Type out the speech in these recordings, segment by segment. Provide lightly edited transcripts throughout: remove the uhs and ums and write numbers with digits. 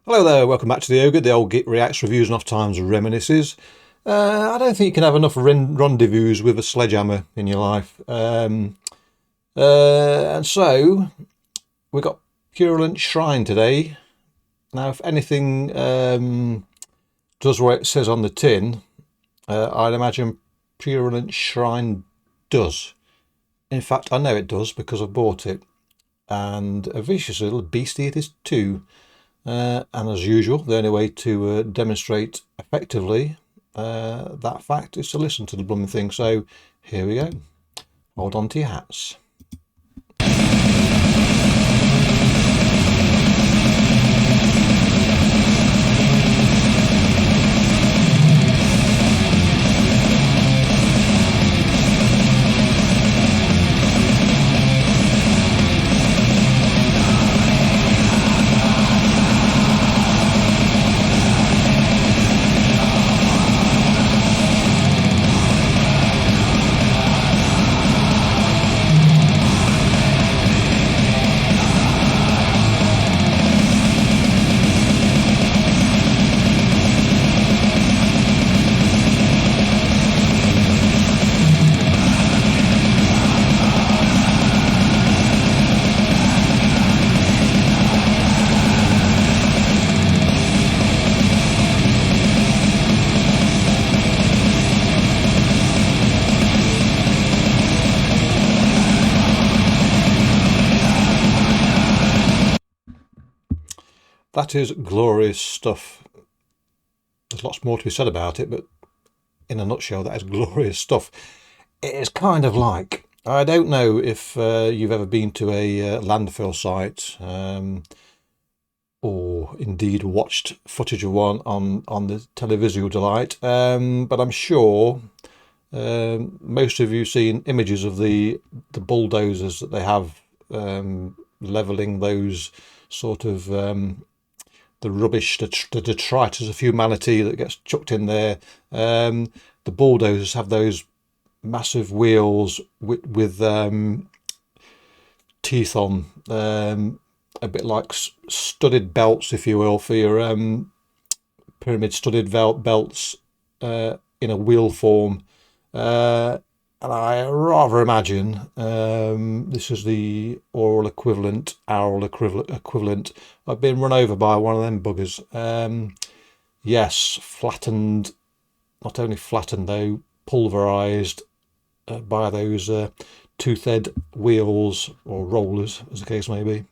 Hello there, welcome back to the Ogre, the old Git Reacts, Reviews and Oft-Times Reminisces. I don't think you can have enough rendezvous with a sledgehammer in your life. And so, we've got Purulent Shrine today. Now, if anything does what it says on the tin, I'd imagine Purulent Shrine does. In fact, I know it does because I've bought it. And a vicious little beastie it is too. And as usual, the only way to demonstrate effectively that fact is to listen to the blooming thing. So here we go. Hold on to your hats. That is glorious stuff. There's lots more to be said about it, but in a nutshell, that is glorious stuff. It is kind of like, I don't know if you've ever been to a landfill site or indeed watched footage of one on the televisual delight, but I'm sure most of you have seen images of the bulldozers that they have levelling those sort of the rubbish, the detritus of humanity that gets chucked in there. The bulldozers have those massive wheels with teeth on, a bit like studded belts, if you will, for your pyramid studded belts in a wheel form. And I rather imagine this is the oral equivalent of being run over by one of them buggers. Yes, flattened, not only flattened though, pulverised by those tooth-head wheels or rollers, as the case may be.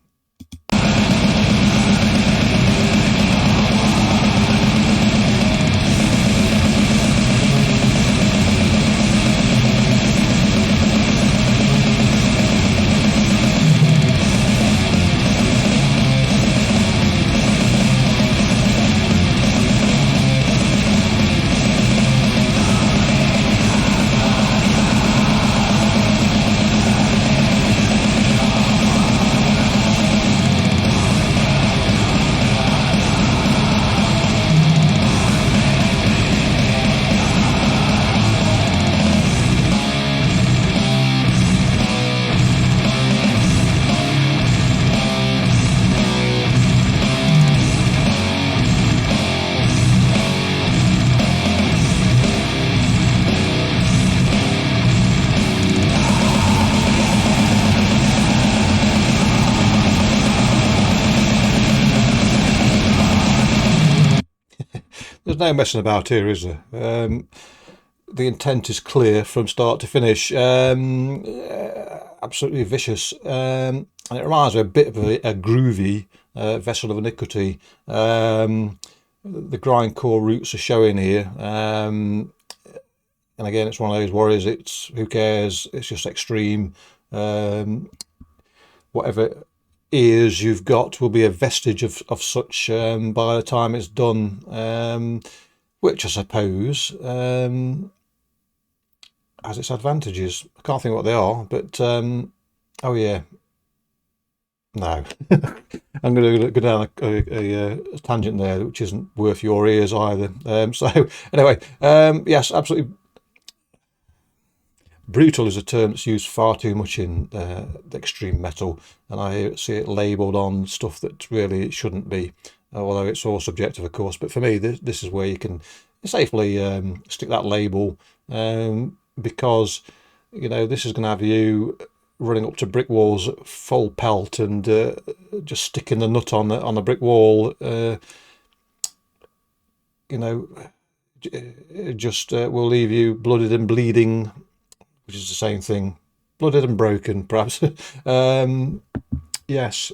There's no messing about here, is there? The intent is clear from start to finish. Absolutely vicious. And it reminds me a bit of a groovy Vessel of Iniquity. The grindcore roots are showing here. And again, it's one of those warriors. It's who cares? It's just extreme. Whatever ears you've got will be a vestige of such by the time it's done, which I suppose has its advantages. I can't think what they are, but oh yeah, no. I'm going to go down a tangent there, which isn't worth your ears either. So anyway, yes, absolutely. Brutal is a term that's used far too much in the extreme metal, and I see it labelled on stuff that really it shouldn't be. although it's all subjective, of course. But for me, this is where you can safely stick that label, because this is going to have you running up to brick walls at full pelt and just sticking the nut on the brick wall. It just will leave you blooded and bleeding, which is the same thing. Blooded and broken, perhaps. Yes.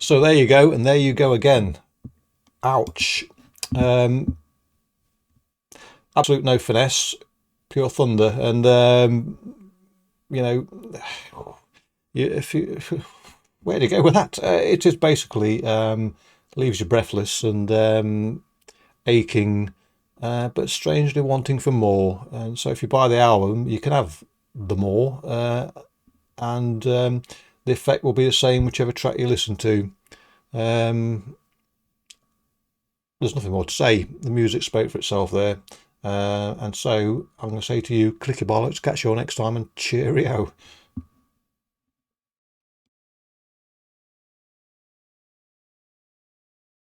So there you go, and there you go again. Ouch. Absolute no finesse, pure thunder, and if you where do you go with that? It is basically leaves you breathless and aching, but strangely wanting for more. And so if you buy the album, you can have the more, and the effect will be the same whichever track you listen to. There's nothing more to say. The music spoke for itself there. And so I'm going to say to you, click your bollocks, catch you all next time, and cheerio.